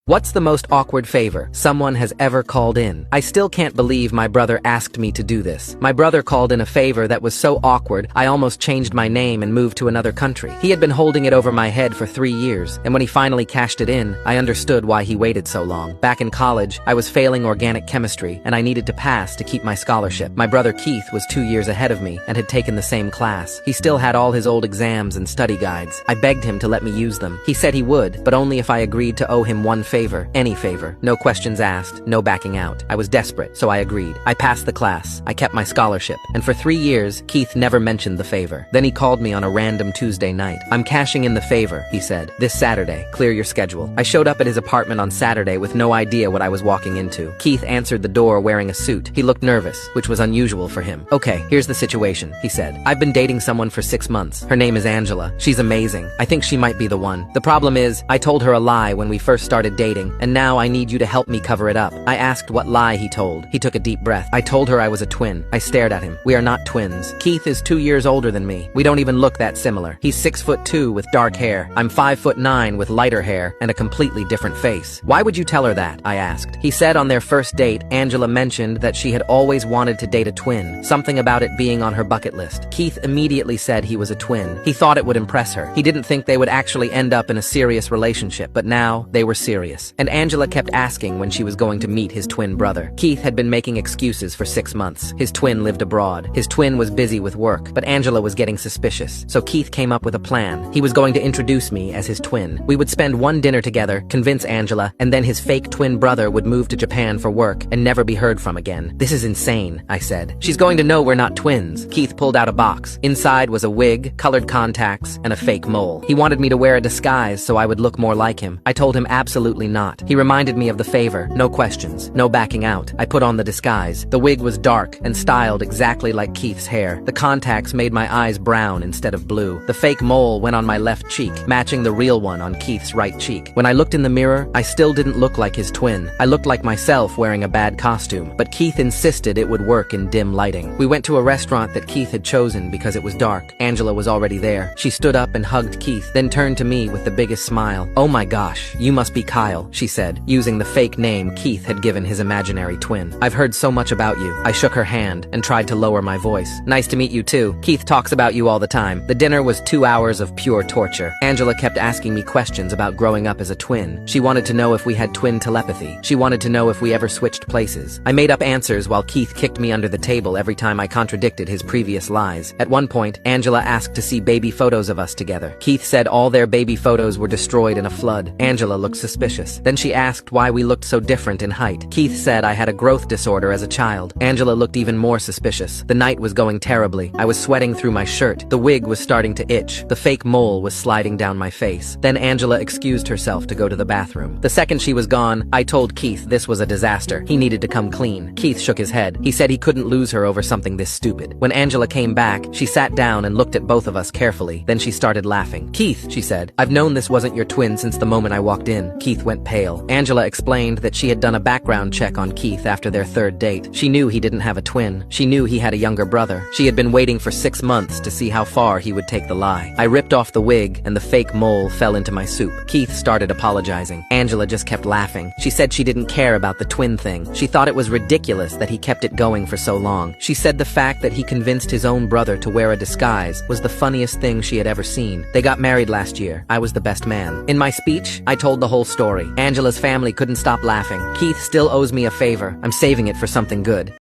What's the most awkward favor someone has ever called in? I still can't believe my brother asked me to do this. My brother called in a favor that was so awkward, I almost changed my name and moved to another country. He had been holding it over my head for 3 years, and when he finally cashed it in, I understood why he waited so long. Back in college, I was failing organic chemistry, and I needed to pass to keep my scholarship. My brother Keith was 2 years ahead of me and had taken the same class. He still had all his old exams and study guides. I begged him to let me use them. He said he would, but only if I agreed to owe him one favor, any favor. No questions asked, no backing out. I was desperate, so I agreed. I passed the class. I kept my scholarship. And for 3 years, Keith never mentioned the favor. Then he called me on a random Tuesday night. "I'm cashing in the favor," he said. "This Saturday. Clear your schedule." I showed up at his apartment on Saturday with no idea what I was walking into. Keith answered the door wearing a suit. He looked nervous, which was unusual for him. "Okay, here's the situation," he said. "I've been dating someone for 6 months. Her name is Angela. She's amazing. I think she might be the one. The problem is, I told her a lie when we first started dating, and now I need you to help me cover it up." I asked what lie he told. He took a deep breath. "I told her I was a twin." I stared at him. "We are not twins. Keith is 2 years older than me. We don't even look that similar. He's 6'2" with dark hair. I'm 5'9" with lighter hair and a completely different face." "Why would you tell her that?" I asked. He said on their first date, Angela mentioned that she had always wanted to date a twin, something about it being on her bucket list. Keith immediately said he was a twin. He thought it would impress her. He didn't think they would actually end up in a serious relationship, but now they were serious. And Angela kept asking when she was going to meet his twin brother. Keith had been making excuses for 6 months. His twin lived abroad. His twin was busy with work, but Angela was getting suspicious. So Keith came up with a plan. He was going to introduce me as his twin. We would spend one dinner together, convince Angela, and then his fake twin brother would move to Japan for work and never be heard from again. "This is insane," I said. "She's going to know we're not twins." Keith pulled out a box. Inside was a wig, colored contacts, and a fake mole. He wanted me to wear a disguise so I would look more like him. I told him absolutely not. He reminded me of the favor. No questions. No backing out. I put on the disguise. The wig was dark and styled exactly like Keith's hair. The contacts made my eyes brown instead of blue. The fake mole went on my left cheek, matching the real one on Keith's right cheek. When I looked in the mirror, I still didn't look like his twin. I looked like myself wearing a bad costume, but Keith insisted it would work in dim lighting. We went to a restaurant that Keith had chosen because it was dark. Angela was already there. She stood up and hugged Keith, then turned to me with the biggest smile. "Oh my gosh, you must be Kyle," she said, using the fake name Keith had given his imaginary twin. "I've heard so much about you." I shook her hand and tried to lower my voice. "Nice to meet you too. Keith talks about you all the time." The dinner was 2 hours of pure torture. Angela kept asking me questions about growing up as a twin. She wanted to know if we had twin telepathy. She wanted to know if we ever switched places. I made up answers while Keith kicked me under the table every time I contradicted his previous lies. At one point, Angela asked to see baby photos of us together. Keith said all their baby photos were destroyed in a flood. Angela looked suspicious. Then she asked why we looked so different in height. Keith said I had a growth disorder as a child. Angela looked even more suspicious. The night was going terribly. I was sweating through my shirt. The wig was starting to itch. The fake mole was sliding down my face. Then Angela excused herself to go to the bathroom. The second she was gone, I told Keith this was a disaster. He needed to come clean. Keith shook his head. He said he couldn't lose her over something this stupid. When Angela came back, she sat down and looked at both of us carefully. Then she started laughing. "Keith," she said, "I've known this wasn't your twin since the moment I walked in." Keith went pale. Angela explained that she had done a background check on Keith after their third date. She knew he didn't have a twin. She knew he had a younger brother. She had been waiting for 6 months to see how far he would take the lie. I ripped off the wig, and the fake mole fell into my soup. Keith started apologizing. Angela just kept laughing. She said she didn't care about the twin thing. She thought it was ridiculous that he kept it going for so long. She said the fact that he convinced his own brother to wear a disguise was the funniest thing she had ever seen. They got married last year. I was the best man. In my speech, I told the whole story. Angela's family couldn't stop laughing. Keith still owes me a favor. I'm saving it for something good.